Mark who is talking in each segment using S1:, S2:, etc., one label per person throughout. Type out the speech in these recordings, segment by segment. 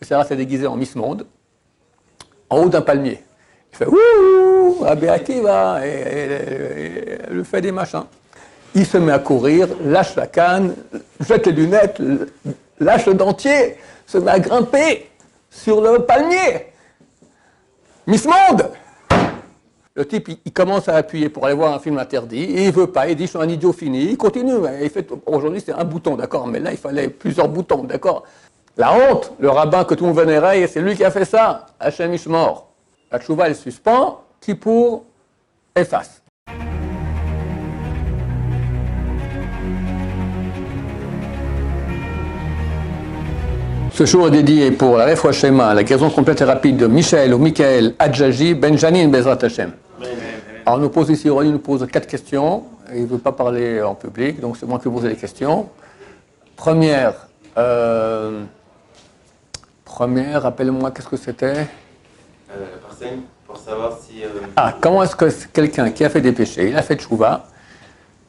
S1: Sarah s'est déguisée en Miss Monde, en haut d'un palmier. Il fait ouh, Rabbi Akiva, et elle fait des machins. Il se met à courir, lâche la canne, jette les lunettes, lâche le dentier, se met à grimper sur le palmier. Miss Monde! Le type, il commence à appuyer pour aller voir un film interdit, et il veut pas, il dit je suis un idiot fini, il continue, il fait, aujourd'hui c'est un bouton, d'accord, mais là il fallait plusieurs boutons, d'accord. La honte, le rabbin que tout le monde vénérait, c'est lui qui a fait ça, Hachem Ishmor. La tchouva, elle suspend, Kippour efface. Ce jour est dédié pour la Refoua Shema, la guérison complète et rapide de Michael ou Michael Adjaji Benjamin Bezrat Hashem. Alors, on nous pose ici, Ronnie nous pose 4 questions. Il ne veut pas parler en public, donc c'est moi qui vais poser les questions. Première, rappelle-moi, qu'est-ce que c'était?
S2: Pour savoir si...
S1: comment est-ce que quelqu'un qui a fait des péchés, il a fait tchouva,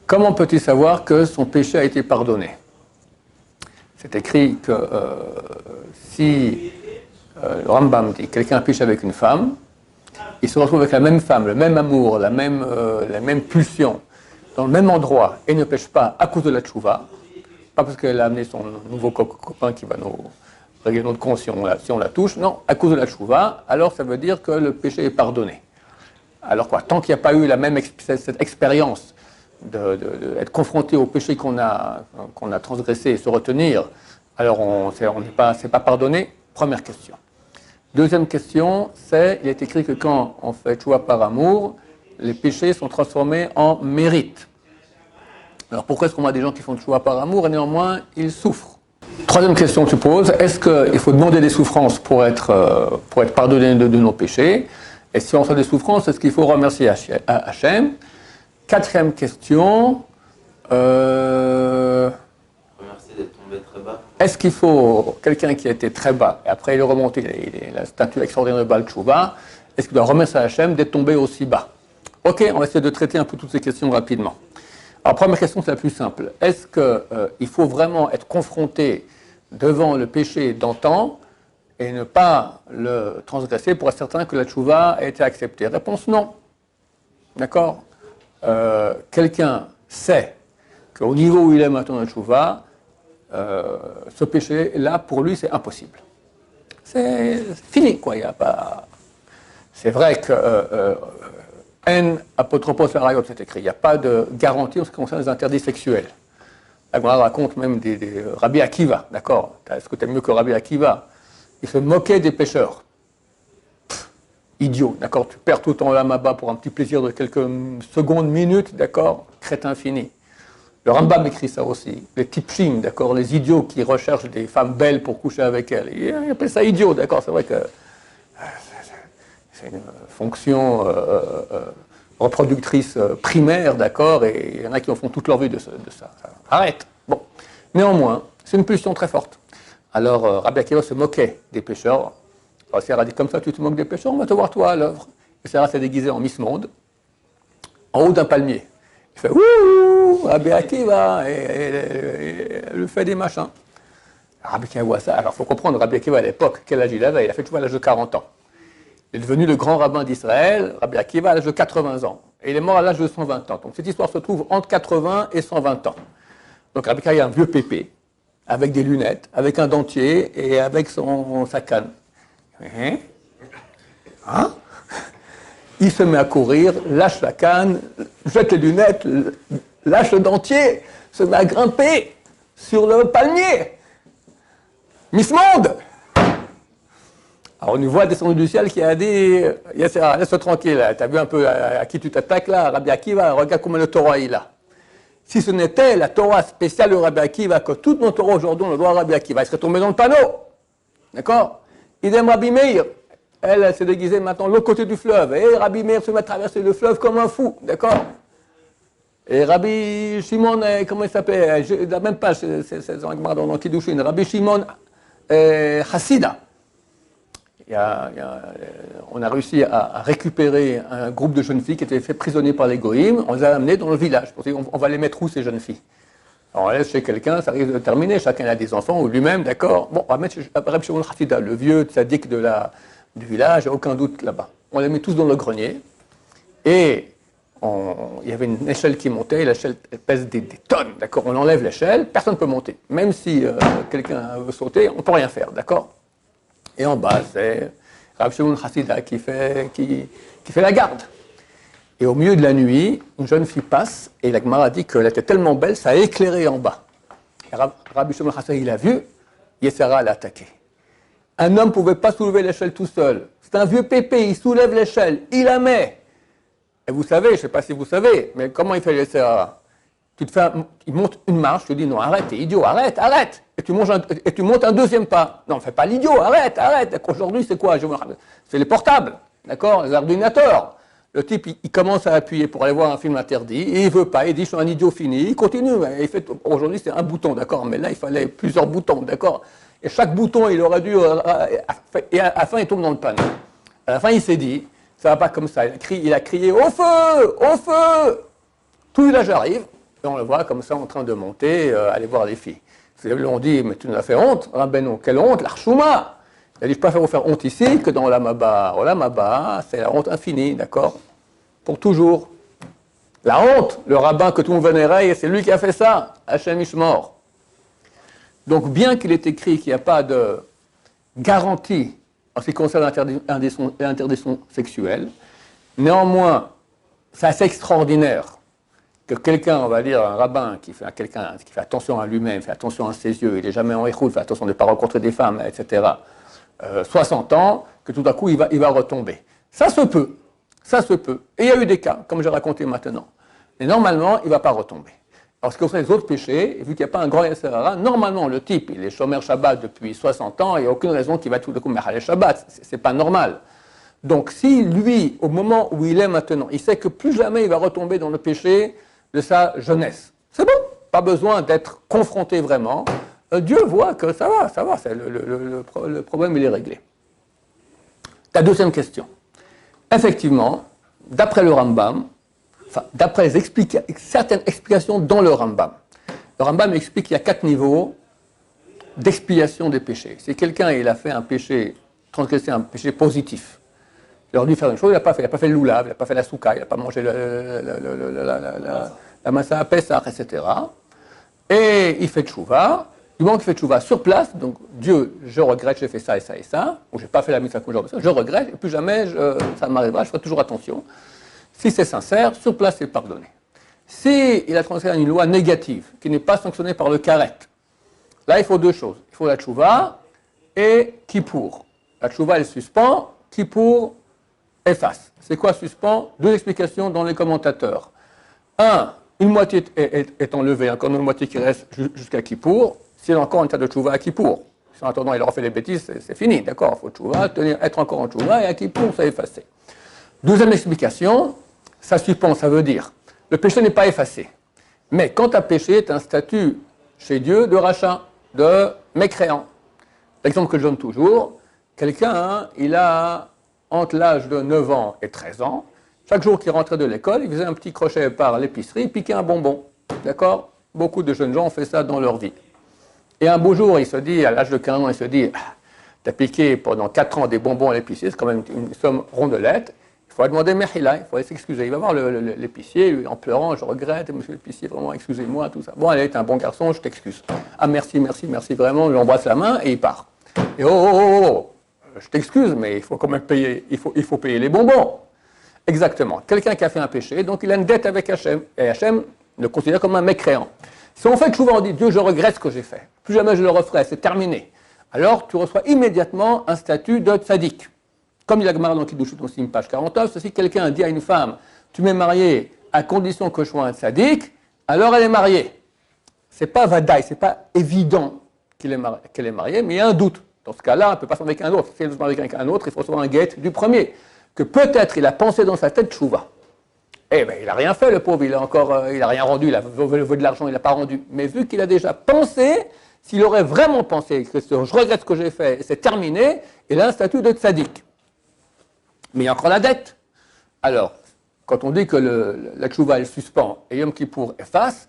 S1: comment peut-il savoir que son péché a été pardonné? C'est écrit que si le Rambam dit que quelqu'un a péché avec une femme, il se retrouve avec la même femme, le même amour, la même pulsion, dans le même endroit, et ne pêche pas à cause de la tchouva, pas parce qu'elle a amené son nouveau copain qui va nous régler notre conscience si on la touche, non, à cause de la tchouva, alors ça veut dire que le péché est pardonné. Alors quoi, tant qu'il n'y a pas eu la même cette expérience d'être confronté au péché qu'on a transgressé et se retenir, alors c'est pas pardonné. Première question. Deuxième question, il est écrit que quand on fait tchouva par amour, les péchés sont transformés en mérite. Alors pourquoi est-ce qu'on a des gens qui font tchouva par amour et néanmoins ils souffrent? Troisième question que tu poses, est-ce qu'il faut demander des souffrances pour être pardonné de nos péchés? Et si on reçoit des souffrances, est-ce qu'il faut remercier Hachem? Quatrième question,
S2: remercier d'être tombé très bas.
S1: Est-ce qu'il faut quelqu'un qui a été très bas, et après il est remonté, il est la statue extraordinaire de Baal Tchouva, est-ce qu'il doit remercier Hachem d'être tombé aussi bas? Ok, on va essayer de traiter un peu toutes ces questions rapidement. Alors première question, c'est la plus simple. Est-ce qu'il faut vraiment être confronté devant le péché d'antan et ne pas le transgresser pour être certain que la tchouva a été acceptée? Réponse non. D'accord? Quelqu'un sait qu'au niveau où il est maintenant la tchouva, ce péché-là, pour lui, c'est impossible. C'est fini, quoi. Il y a pas... C'est vrai que en apotropos l'arayot, c'est écrit. Il n'y a pas de garantie en ce qui concerne les interdits sexuels. La Gemara raconte même des Rabbi Akiva, d'accord? Est-ce que tu aimes mieux que Rabbi Akiva? Il se moquait des pécheurs. Idiot, d'accord? Tu perds tout ton âme là-bas pour un petit plaisir de quelques secondes, minutes, d'accord? Crétin fini. Le Rambam écrit ça aussi. Les tipshim, d'accord? Les idiots qui recherchent des femmes belles pour coucher avec elles. Il appelle ça idiot, d'accord? C'est vrai que c'est une fonction reproductrice primaire, d'accord? Et il y en a qui en font toute leur vie de ça. Arrête! Bon. Néanmoins, c'est une pulsion très forte. Alors, Rabbi Akiva se moquait des pécheurs. Alors, Sarah dit comme ça, tu te moques des pécheurs, on va te voir toi à l'œuvre. Et Sarah s'est déguisée en Miss Monde, en haut d'un palmier. Il fait ouh, Rabbi Akiva, et elle fait des machins. Rabbi Akiva voit ça. Alors, il faut comprendre, Rabbi Akiva à l'époque, quel âge il avait? Il a fait tout à l'âge de 40 ans. Il est devenu le grand rabbin d'Israël, Rabbi Akiva, à l'âge de 80 ans. Et il est mort à l'âge de 120 ans. Donc, cette histoire se trouve entre 80 et 120 ans. Donc, Rabbi Akiva est un vieux pépé, avec des lunettes, avec un dentier et avec sa canne. Hein? Il se met à courir, lâche la canne, jette les lunettes, lâche le dentier, se met à grimper sur le palmier. Miss Monde! Alors on nous voit descendre du ciel qui a dit laisse-toi tranquille, t'as vu un peu à qui tu t'attaques là, Rabbi Akiva, regarde comment le Torah est là. Si ce n'était la Torah spéciale de Rabbi Akiva, que toute notre Torah aujourd'hui on le doit à Rabbi Akiva, il serait tombé dans le panneau. D'accord? Idem Rabbi Meir, elle s'est déguisée maintenant de l'autre côté du fleuve. Et Rabbi Meir se met à traverser le fleuve comme un fou. D'accord? Et Rabbi Shimon, comment il s'appelle? Même pas, c'est dans Kiddushin. Rabbi Shimon Hassida. On a réussi à récupérer un groupe de jeunes filles qui étaient fait prisonniers par les goïms. On les a amenées dans le village. On va les mettre où, ces jeunes filles? Alors, on laisse chez quelqu'un, ça risque de terminer, chacun a des enfants, ou lui-même, d'accord. Bon, on va mettre chez Reb Shimon Hassida, le vieux tzaddik du village, il n'y a aucun doute là-bas. On les met tous dans le grenier, et il y avait une échelle qui montait, l'échelle pèse des tonnes, d'accord. On enlève l'échelle, personne ne peut monter. Même si quelqu'un veut sauter, on ne peut rien faire, d'accord. Et en bas, c'est Reb Shimon Hassida qui fait la garde. Et au milieu de la nuit, une jeune fille passe, et la Gemara dit qu'elle était tellement belle, ça a éclairé en bas. Et Rabbi Shimon Hassida, il a vu, Yessera l'a attaqué. Un homme ne pouvait pas soulever l'échelle tout seul. C'est un vieux pépé, il soulève l'échelle, il la met. Et vous savez, je ne sais pas si vous savez, mais comment il fait Yessera? Il monte une marche, tu dis non, arrête, t'es idiot, arrête. Et tu montes un deuxième pas. Non, fais pas l'idiot, arrête. Aujourd'hui, c'est quoi? C'est les portables, d'accord, les ordinateurs. Le type, il commence à appuyer pour aller voir un film interdit, et il ne veut pas, il dit je suis un idiot fini, il continue. Aujourd'hui, c'est un bouton, d'accord, mais là, il fallait plusieurs boutons, d'accord. Et chaque bouton, il aurait dû. Et à la fin, il tombe dans le panneau. À la fin, il s'est dit ça ne va pas comme ça. Il a crié au feu, au feu. Tout le village arrive, et on le voit comme ça en train de monter, aller voir les filles. Ils lui ont dit mais tu nous as fait honte. Ah ben non, quelle honte, l'Archouma. Il a dit, je préfère vous faire honte ici que dans l'Amaba. L'Amaba, c'est la honte infinie, d'accord? Pour toujours. La honte, le rabbin que tout le monde vénérait, c'est lui qui a fait ça, Hachem Ishmor. Donc, bien qu'il est écrit qu'il n'y a pas de garantie en ce qui concerne l'interdiction sexuelle, néanmoins, c'est assez extraordinaire que quelqu'un, on va dire un rabbin qui fait attention à lui-même, fait attention à ses yeux, il n'est jamais en écoute, fait attention de ne pas rencontrer des femmes, etc., 60 ans, que tout à coup il va retomber. Ça se peut. Et il y a eu des cas, comme j'ai raconté maintenant. Mais normalement, il ne va pas retomber. Alors, ce qui concerne les autres péchés, vu qu'il n'y a pas un grand Yetzer Hara, normalement, le type, il est Shomer Shabbat depuis 60 ans, il n'y a aucune raison qu'il va tout à coup Mechalel Shabbat. C'est pas normal. Donc, si lui, au moment où il est maintenant, il sait que plus jamais il va retomber dans le péché de sa jeunesse, c'est bon, pas besoin d'être confronté vraiment. Dieu voit que ça va, le problème il est réglé. Ta deuxième question. Effectivement, d'après le Rambam, d'après certaines explications dans le Rambam explique qu'il y a 4 niveaux d'expiation des péchés. Si quelqu'un il a fait un péché, transgressé un péché positif, il aurait dû faire une chose, il n'a pas fait le loulav, il n'a pas fait la souka, il n'a pas mangé la massa à Pessah, etc. Et il fait tchouva. Du moment qu'il fait tchouva sur place, donc Dieu, je regrette, j'ai fait ça et ça et ça, ou j'ai pas fait la mitzvah que je regrette, et plus jamais ça m'arrivera, je ferai toujours attention. Si c'est sincère, sur place, c'est pardonné. Si il a transgressé une loi négative, qui n'est pas sanctionnée par le karet, là il faut 2 choses. Il faut la tchouva et kippour. La tchouva, elle suspend, kippour efface. C'est quoi suspend? 2 explications dans les commentateurs. Une moitié est enlevée, encore une moitié qui reste jusqu'à kippour. S'il est encore en état de tchouva à Kippour, si en attendant il aura fait des bêtises, c'est fini, d'accord, il faut tchouva, être encore en tchouva, et à Kippour, ça effacé. Deuxième explication, ça suspend, ça veut dire, le péché n'est pas effacé. Mais quand tu as péché, tu as un statut chez Dieu de rachat, de mécréant. L'exemple que je donne toujours, quelqu'un, il a entre l'âge de 9 ans et 13 ans, chaque jour qu'il rentrait de l'école, il faisait un petit crochet par l'épicerie, il piquait un bonbon, d'accord? Beaucoup de jeunes gens ont fait ça dans leur vie. Et un beau jour, il se dit, à l'âge de 15 ans, il se dit, tu as piqué pendant 4 ans des bonbons à l'épicier, c'est quand même une somme rondelette, il faut demander Mechila, il faut aller s'excuser. Il va voir l'épicier, en pleurant, je regrette, monsieur l'épicier, vraiment, excusez-moi, tout ça. Bon, allez, t'es un bon garçon, je t'excuse. Ah, merci, vraiment, il embrasse la main et il part. Et je t'excuse, mais il faut quand même payer, il faut payer les bonbons. Exactement. Quelqu'un qui a fait un péché, donc il a une dette avec Hachem, et Hachem le considère comme un mécréant. Si on fait souvent, on dit Dieu, je regrette ce que j'ai fait. Plus jamais je le referai, c'est terminé. Alors tu reçois immédiatement un statut de tzaddik. Comme il y a Gemara dans Kiddushin aussi, page 49, si quelqu'un dit à une femme, tu m'es marié à condition que je sois un tzaddik, alors elle est mariée. C'est pas vadaï, c'est pas évident qu'elle est mariée, mais il y a un doute. Dans ce cas-là, elle ne peut pas se marier avec un autre. Si elle se marie avec un autre, il faut recevoir un guet du premier. Que peut-être il a pensé dans sa tête tchouva. Eh bien, il n'a rien fait, le pauvre, il n'a rien rendu, il a volé de l'argent, il n'a pas rendu. Mais vu qu'il a déjà pensé, s'il aurait vraiment pensé que je regrette ce que j'ai fait, c'est terminé, il a un statut de tzaddik. Mais il y a encore la dette. Alors, quand on dit que la tchouva, elle suspend et Yom Kippour efface,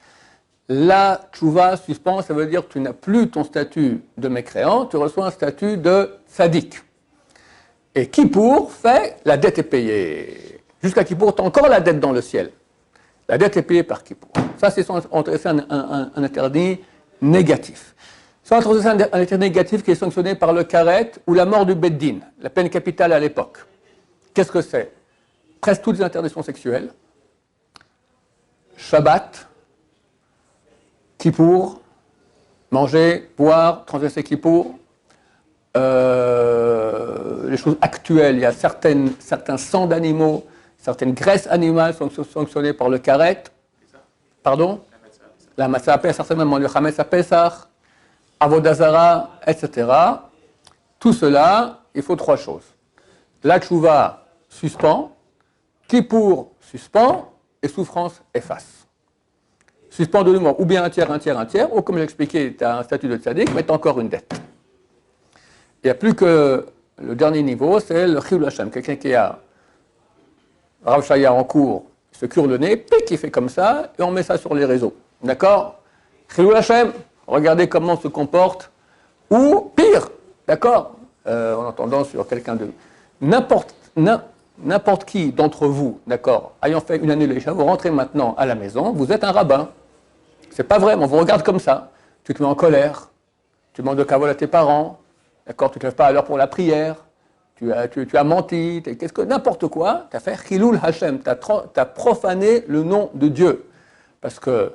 S1: La tchouva suspend, ça veut dire que tu n'as plus ton statut de mécréant, tu reçois un statut de tzaddik. Et Kippour fait, la dette est payée. Jusqu'à Kippour, tu as encore la dette dans le ciel. La dette est payée par Kippour. Ça, c'est un interdit négatif. C'est un interdit négatif qui est sanctionné par le karet ou la mort du beddin, la peine capitale à l'époque. Qu'est-ce que c'est? Presque toutes les interdictions sexuelles, Shabbat, Kippour, manger, boire, transgresser Kippour, les choses actuelles, il y a certains sangs d'animaux, certaines graisses animales sont sanctionnées par le karet. Pardon? La Matzah, certainement le Hametz à Pesach, Avodah Zara, etc. Tout cela, il faut trois choses. La tchouva suspend, Kippour suspend et souffrance efface. Suspend de nouveau, ou bien un tiers, ou comme j'ai expliqué, tu as un statut de tzaddik, mais tu as encore une dette. Il n'y a plus que le dernier niveau, c'est le Chilul Hashem. Quelqu'un qui a Rav Shaya en cours, il se cure le nez, pic, il fait comme ça, et on met ça sur les réseaux. D'accord? Chilul Hashem, regardez comment on se comporte, ou pire, d'accord? En entendant sur quelqu'un de... N'importe qui d'entre vous, d'accord, ayant fait une année de l'Isha, vous rentrez maintenant à la maison, vous êtes un rabbin. C'est pas vrai, on vous regarde comme ça. Tu te mets en colère, tu demandes de kavod à tes parents, d'accord, tu ne te lèves pas à l'heure pour la prière, tu as menti, qu'est-ce que n'importe quoi, tu as fait Chilul Hashem, tu as profané le nom de Dieu. Parce que,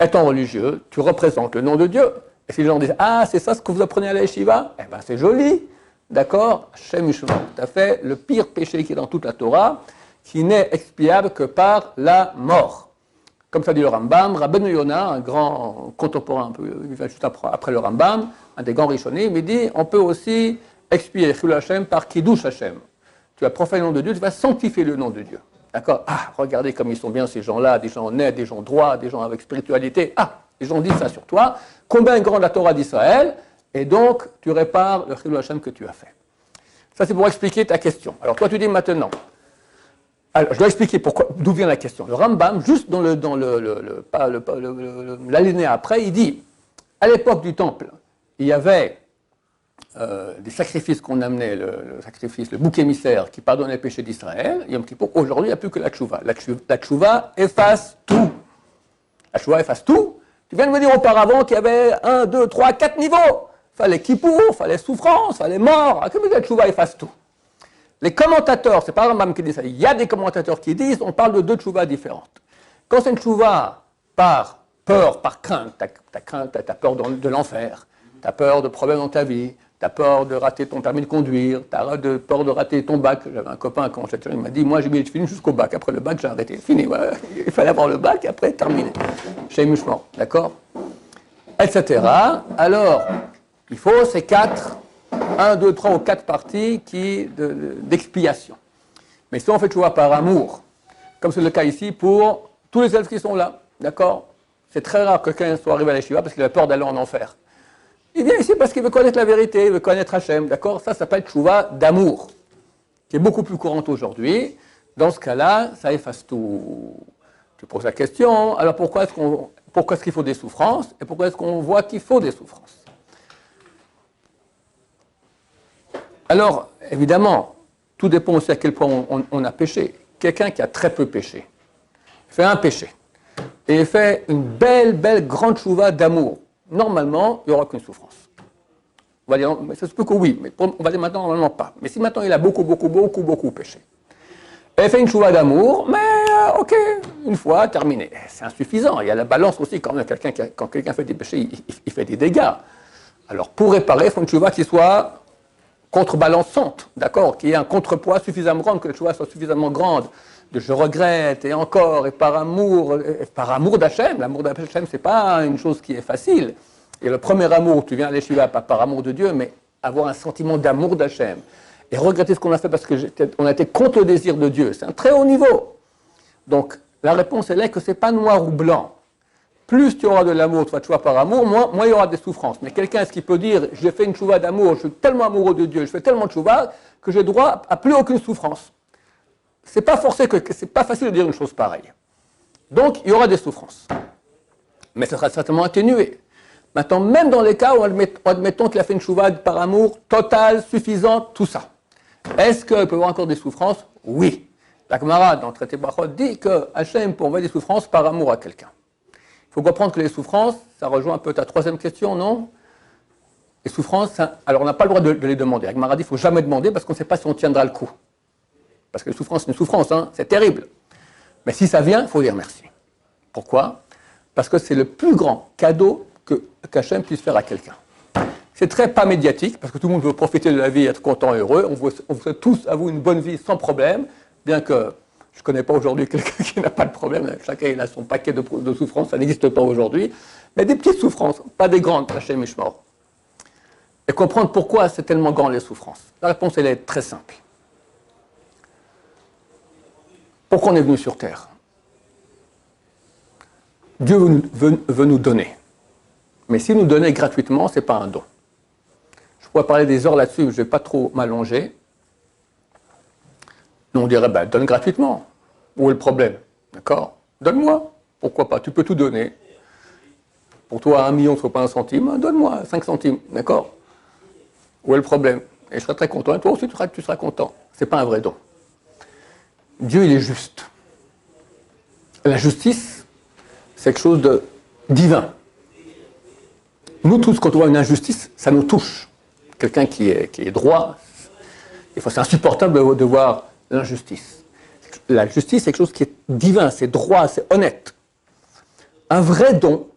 S1: étant religieux, tu représentes le nom de Dieu. Et si les gens disent, ah, c'est ça ce que vous apprenez à la yeshiva, eh bien c'est joli. D'accord? Shem Yishmor. Tu as fait le pire péché qui est dans toute la Torah, qui n'est expiable que par la mort. Comme ça dit le Rambam, Rabbeinu Yonah, un grand contemporain, il va juste après le Rambam, un des grands rishonim, il dit on peut aussi expier Chilul Hashem par Kiddush Hashem. Tu as profané le nom de Dieu, tu vas sanctifier le nom de Dieu. D'accord? Ah, regardez comme ils sont bien ces gens-là, des gens honnêtes, des gens droits, des gens avec spiritualité. Ah, les gens disent ça sur toi. Combien est grande la Torah d'Israël? Et donc, tu répares le Chilul Hashem que tu as fait. Ça, c'est pour expliquer ta question. Alors, toi, tu dis maintenant. Alors, je dois expliquer d'où vient la question. Le Rambam, juste dans l'alinéa après, il dit, à l'époque du temple, il y avait des sacrifices qu'on amenait, le sacrifice, le bouc émissaire qui pardonnait les péchés d'Israël. Aujourd'hui, il n'y a plus que la tchouva. La tchouva efface tout. La tchouva efface tout. Tu viens de me dire auparavant qu'il y avait 1, 2, 3, 4 niveaux. Fallait Kippour, fallait souffrance, fallait mort. Comme la tchouva efface tout. Les commentateurs, c'est pas Rambam qui dit ça, il y a des commentateurs qui disent, on parle de deux tchouvas différentes. Quand c'est une tchouva par peur, par crainte, t'as peur de l'enfer, t'as peur de problèmes dans ta vie, t'as peur de rater ton permis de conduire, t'as peur de rater ton bac. J'avais un copain quand j'étais il m'a dit, moi j'ai mis le fini jusqu'au bac, après le bac j'ai arrêté, fini, ouais. Il fallait avoir le bac et après terminer. Chez Muchement, d'accord? Etc. Alors, il faut ces 1, 2, 3 ou 4 parties d'expiation. Mais si on fait tchouva par amour, comme c'est le cas ici pour tous les élèves qui sont là, d'accord? C'est très rare que quelqu'un soit arrivé à l'Yeshiva parce qu'il a peur d'aller en enfer. Il vient ici parce qu'il veut connaître la vérité, il veut connaître Hachem, d'accord? Ça s'appelle tchouva d'amour, qui est beaucoup plus courante aujourd'hui. Dans ce cas-là, ça efface tout. Tu poses la question, alors pourquoi est-ce qu'il faut des souffrances et pourquoi est-ce qu'on voit qu'il faut des souffrances? Alors, évidemment, tout dépend aussi à quel point on a péché. Quelqu'un qui a très peu péché, fait un péché, et fait une belle, grande tchouva d'amour. Normalement, il n'y aura qu'une souffrance. On va dire, mais ça se peut que oui, mais on va dire maintenant, normalement pas. Mais si maintenant il a beaucoup péché, et il fait une tchouva d'amour, mais ok, une fois, terminé. C'est insuffisant. Il y a la balance aussi, quand quelqu'un fait des péchés, il fait des dégâts. Alors, pour réparer, il faut une tchouva qui soit contrebalançante, d'accord, qui ait un contrepoids suffisamment grand, que la tchouva soit suffisamment grande, de je regrette, et encore, et par amour d'Hachem. L'amour d'Hachem, c'est pas une chose qui est facile. Et le premier amour, tu viens à l'Yeshiva, pas par amour de Dieu, mais avoir un sentiment d'amour d'Hachem. Et regretter ce qu'on a fait parce qu'on a été contre le désir de Dieu. C'est un très haut niveau. Donc, la réponse, elle est que c'est pas noir ou blanc. Plus tu auras de l'amour, tu vas tchouva par amour, moins il y aura des souffrances. Mais quelqu'un, est-ce qu'il peut dire, j'ai fait une tchouva d'amour, je suis tellement amoureux de Dieu, je fais tellement de tchouva, que j'ai droit à plus aucune souffrance. C'est pas facile de dire une chose pareille. Donc, il y aura des souffrances. mais ça sera certainement atténué. Maintenant, même dans les cas où admettons qu'il a fait une chouva par amour total, suffisant, tout ça. Est-ce qu'il peut y avoir encore des souffrances? Oui. La Gemara, dans le traité Brachot, dit que Hachem peut envoyer des souffrances par amour à quelqu'un. Il faut comprendre que les souffrances, ça rejoint un peu ta troisième question, non? Les souffrances, alors on n'a pas le droit de les demander. La Gemara dit qu'il ne faut jamais demander parce qu'on ne sait pas si on tiendra le coup. Parce que les souffrances, c'est une souffrance, hein, c'est terrible. Mais si ça vient, il faut dire merci. Pourquoi? Parce que c'est le plus grand cadeau qu'Hachem puisse faire à quelqu'un. C'est très pas médiatique, parce que tout le monde veut profiter de la vie, être content et heureux. On vous souhaite tous à vous une bonne vie sans problème, bien que je ne connais pas aujourd'hui quelqu'un qui n'a pas de problème. Chacun il a son paquet de souffrances, ça n'existe pas aujourd'hui. Mais des petites souffrances, pas des grandes, Hachem Ishmor. Et comprendre pourquoi c'est tellement grand les souffrances. La réponse, elle est très simple. Pourquoi on est venu sur Terre? Dieu veut nous donner. Mais s'il nous donnait gratuitement, ce n'est pas un don. Je pourrais parler des heures là-dessus, je ne vais pas trop m'allonger. Nous, on dirait, donne gratuitement. Où est le problème? D'accord? Donne-moi. Pourquoi pas? Tu peux tout donner. Pour toi, 1 million, ce ne soit pas 1 centime. Donne-moi 5 centimes. D'accord? Où est le problème? Et je serai très content. Et toi aussi, tu seras content. Ce n'est pas un vrai don. Dieu, il est juste. La justice, c'est quelque chose de divin. Nous tous, quand on voit une injustice, ça nous touche. Quelqu'un qui est droit, c'est insupportable de voir l'injustice. La justice, c'est quelque chose qui est divin, c'est droit, c'est honnête. Un vrai don,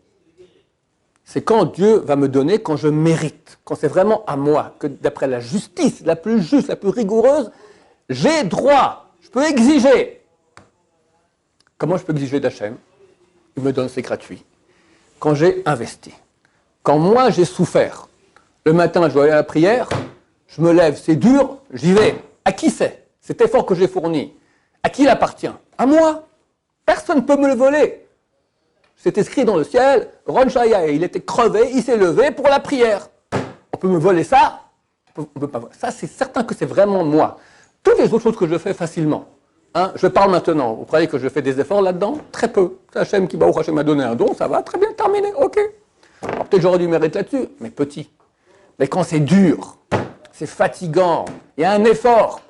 S1: c'est quand Dieu va me donner, quand je mérite, quand c'est vraiment à moi, que d'après la justice la plus juste, la plus rigoureuse, j'ai droit, je peux exiger. Comment je peux exiger d'Hachem? Il me donne, c'est gratuit. Quand j'ai investi. Quand moi, j'ai souffert, le matin, je dois aller à la prière, je me lève, c'est dur, j'y vais. À qui c'est? Cet effort que j'ai fourni, à qui il appartient? À moi. Personne ne peut me le voler. C'est écrit dans le ciel, Ron Shaya, il était crevé, il s'est levé pour la prière. On peut me voler ça? On peut pas. Ça, c'est certain que c'est vraiment moi. Toutes les autres choses que je fais facilement. Hein, je parle maintenant. Vous croyez que je fais des efforts là-dedans? Très peu. C'est Hachem qui m'a donné un don, ça va, très bien, terminé, ok. Alors peut-être j'aurais dû mériter là-dessus, mais petit. Mais quand c'est dur, c'est fatigant, il y a un effort,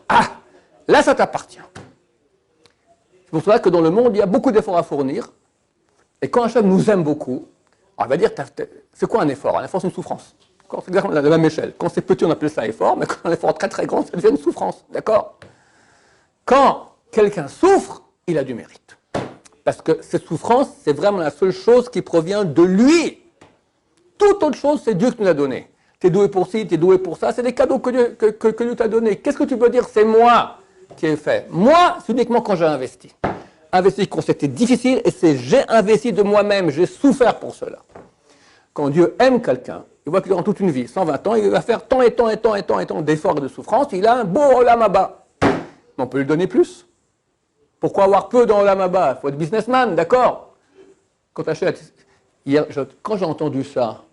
S1: là ça t'appartient. C'est pour cela que dans le monde, il y a beaucoup d'efforts à fournir. Et quand Hachem nous aime beaucoup, on va dire, c'est quoi un effort? Un effort, c'est une souffrance. C'est exactement la même échelle. Quand c'est petit, on appelle ça effort, mais quand un effort très très grand, ça devient une souffrance. D'accord? Quand quelqu'un souffre, il a du mérite. Parce que cette souffrance, c'est vraiment la seule chose qui provient de lui. Toute autre chose, c'est Dieu qui nous l'a donné. Tu es doué pour ci, tu es doué pour ça, c'est des cadeaux que Dieu t'a donnés. Qu'est-ce que tu peux dire? C'est moi qui ai fait. Moi, c'est uniquement quand j'ai investi. Investi quand c'était difficile, et c'est j'ai investi de moi-même, j'ai souffert pour cela. Quand Dieu aime quelqu'un, il voit que durant toute une vie, 120 ans, il va faire tant et tant et tant et tant et tant d'efforts et de souffrance, il a un beau olam haba. Mais on peut lui donner plus. Pourquoi avoir peu dans olam haba? Il faut être businessman, d'accord? Quand j'ai entendu ça,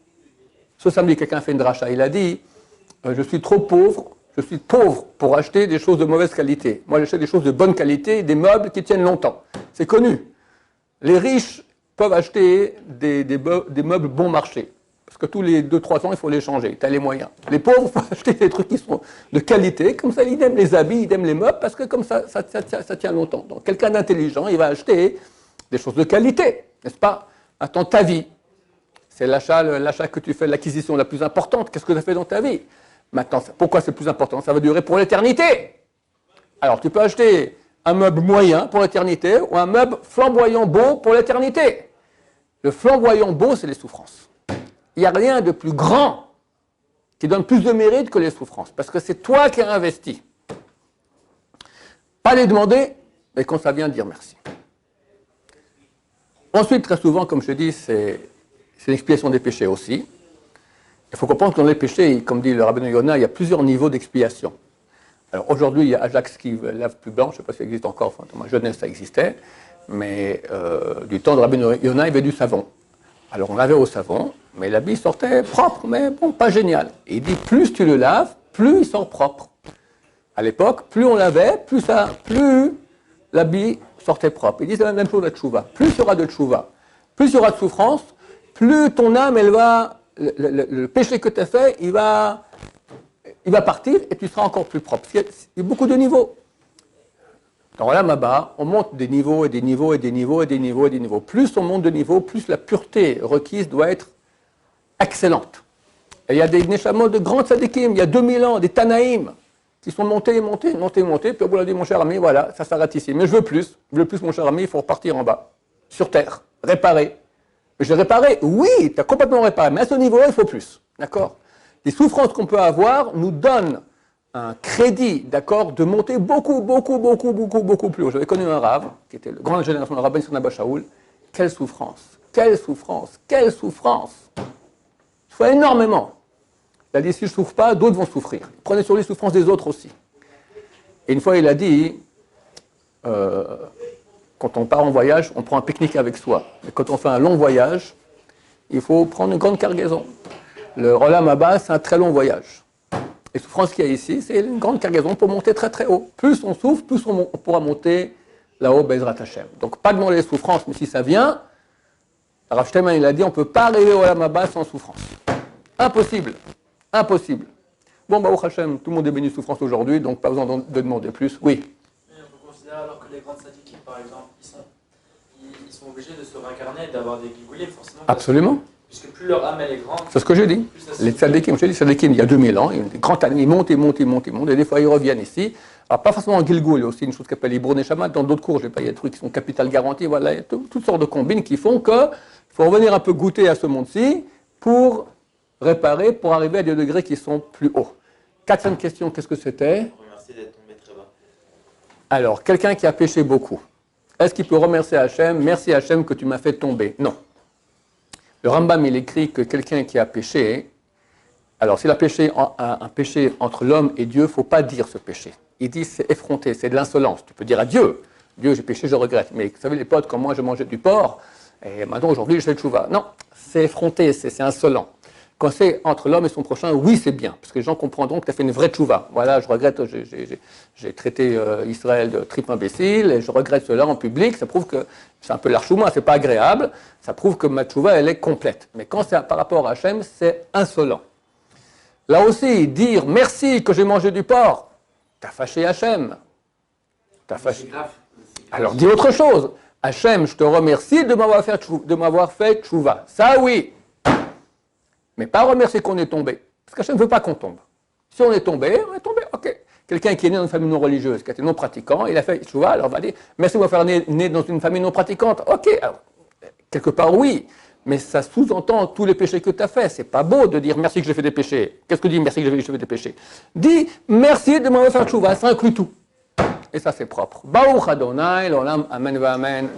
S1: ce samedi, quelqu'un a fait une dracha, il a dit je suis trop pauvre, je suis pauvre pour acheter des choses de mauvaise qualité. Moi, j'achète des choses de bonne qualité, des meubles qui tiennent longtemps. C'est connu. Les riches peuvent acheter des meubles bon marché. Parce que tous les 2-3 ans, il faut les changer. Tu as les moyens. Les pauvres, il faut acheter des trucs qui sont de qualité. Comme ça, ils aiment les habits, ils aiment les meubles, parce que comme ça tient longtemps. Donc, quelqu'un d'intelligent, il va acheter des choses de qualité. N'est-ce pas? Attends, ta vie. C'est l'achat que tu fais, l'acquisition la plus importante. Qu'est-ce que tu as fait dans ta vie? Maintenant, pourquoi c'est plus important? Ça va durer pour l'éternité. Alors, tu peux acheter un meuble moyen pour l'éternité ou un meuble flamboyant beau pour l'éternité. Le flamboyant beau, c'est les souffrances. Il n'y a rien de plus grand qui donne plus de mérite que les souffrances. Parce que c'est toi qui as investi. Pas les demander, mais quand ça vient, dire merci. Ensuite, très souvent, comme je dis, c'est l'expiation des péchés aussi. Il faut comprendre que dans les péchés, comme dit le rabbin Yonah, il y a plusieurs niveaux d'expiation. Alors aujourd'hui, il y a Ajax qui lave plus blanc, je ne sais pas si ça existe encore, enfin, dans ma jeunesse ça existait, mais du temps de rabbin Yonah, il y avait du savon. Alors on lavait au savon, mais l'habit sortait propre, mais bon, pas génial. Et il dit, plus tu le laves, plus il sort propre. À l'époque, plus on lavait, plus l'habit sortait propre. Il dit, c'est la même chose de la tchouva. Plus il y aura de tchouva, plus il y aura de souffrance, plus ton âme, le péché que tu as fait, il va partir et tu seras encore plus propre. Il y a beaucoup de niveaux. Dans l'âme là-bas, on monte des niveaux et des niveaux et des niveaux et des niveaux et des niveaux. Plus on monte de niveau, plus la pureté requise doit être excellente. Et il y a des neshamot de grands tzadikim, il y a 2000 ans, des Tanaïm, qui sont montés, puis au bout, on a dit, mon cher ami, voilà, ça s'arrête ici. Mais je veux plus, mon cher ami, il faut repartir en bas, sur terre, réparer. Mais je l'ai réparé, oui, tu as complètement réparé, mais à ce niveau-là, il faut plus, d'accord? Les souffrances qu'on peut avoir nous donnent un crédit, d'accord, de monter beaucoup plus haut. J'avais connu un rave, qui était le grand génération de Rabbi Yisraël Abba Shaul. Quelle souffrance, quelle souffrance, quelle souffrance! Il faut énormément. Il a dit, si je ne souffre pas, d'autres vont souffrir. Prenez sur les souffrances des autres aussi. Et une fois, il a dit, quand on part en voyage, on prend un pique-nique avec soi. Mais quand on fait un long voyage, il faut prendre une grande cargaison. Le Olam Haba, c'est un très long voyage. Les souffrances qu'il y a ici, c'est une grande cargaison pour monter très très haut. Plus on souffre, plus on pourra monter là-haut, Bezrat Hashem. Donc pas demander les souffrances, mais si ça vient, Rav Steinman, il a dit, on ne peut pas arriver au Olam Haba sans souffrance. Impossible. Impossible. Bon, Baruch Hashem, tout le monde est béni de souffrance aujourd'hui, donc pas besoin de demander plus. Oui.
S3: Mais on peut considérer alors que les grandes tzadikim, par exemple, ils sont obligés de se réincarner, d'avoir des gilgulim, forcément.
S1: Absolument.
S3: Puisque plus leur âme elle est grande.
S1: C'est ce que j'ai dit. Les tzadikim, j'ai dit tzadikim il y a 2000 ans, des grands tzadikim, ils montent, et des fois ils reviennent ici. Alors pas forcément en Gilgul, il y a aussi une chose qui s'appelle Ibron Neshama, dans d'autres cours, il y a des trucs qui sont capital garanti, voilà, il y a toutes sortes de combines qui font qu'il faut revenir un peu goûter à ce monde-ci pour réparer, pour arriver à des degrés qui sont plus hauts. Quatrième question, qu'est-ce que c'était?
S2: Remercier d'être tombé très bas.
S1: Alors, quelqu'un qui a péché beaucoup, est-ce qu'il peut remercier Hachem? Merci Hachem que tu m'as fait tomber. Non. Le Rambam, il écrit que quelqu'un qui a péché, alors s'il a péché un péché entre l'homme et Dieu, il ne faut pas dire ce péché. Il dit c'est effronté, c'est de l'insolence. Tu peux dire à Dieu, Dieu j'ai péché, je regrette. Mais vous savez les potes, comme moi je mangeais du porc, et maintenant aujourd'hui je fais le tchouva. Non, c'est effronté, c'est insolent. Quand c'est entre l'homme et son prochain, oui, c'est bien, parce que les gens comprendront que tu as fait une vraie tchouva. Voilà, je regrette, j'ai traité Israël de tripe imbécile, et je regrette cela en public. Ça prouve que c'est un peu l'archouma, c'est pas agréable. Ça prouve que ma tchouva, elle est complète. Mais quand c'est par rapport à Hachem, c'est insolent. Là aussi, dire merci que j'ai mangé du porc, t'as fâché Hachem. T'as fâché. Alors dis autre chose. Hachem, je te remercie de m'avoir fait tchouva. Ça, oui. Mais pas remercier qu'on est tombé. Parce qu'Hachem ne veut pas qu'on tombe. Si on est tombé, ok. Quelqu'un qui est né dans une famille non religieuse, qui a été non pratiquant, il a fait tchouva, alors on va dire, merci de me faire né dans une famille non pratiquante. Ok, alors, quelque part oui, mais ça sous-entend tous les péchés que tu as faits. C'est pas beau de dire merci que j'ai fait des péchés. Qu'est-ce que dit merci que j'ai fait des péchés? Dis merci de me faire tchouva, ça inclut tout. Et ça c'est propre. Baruch Adonai, l'olam, amen, amen.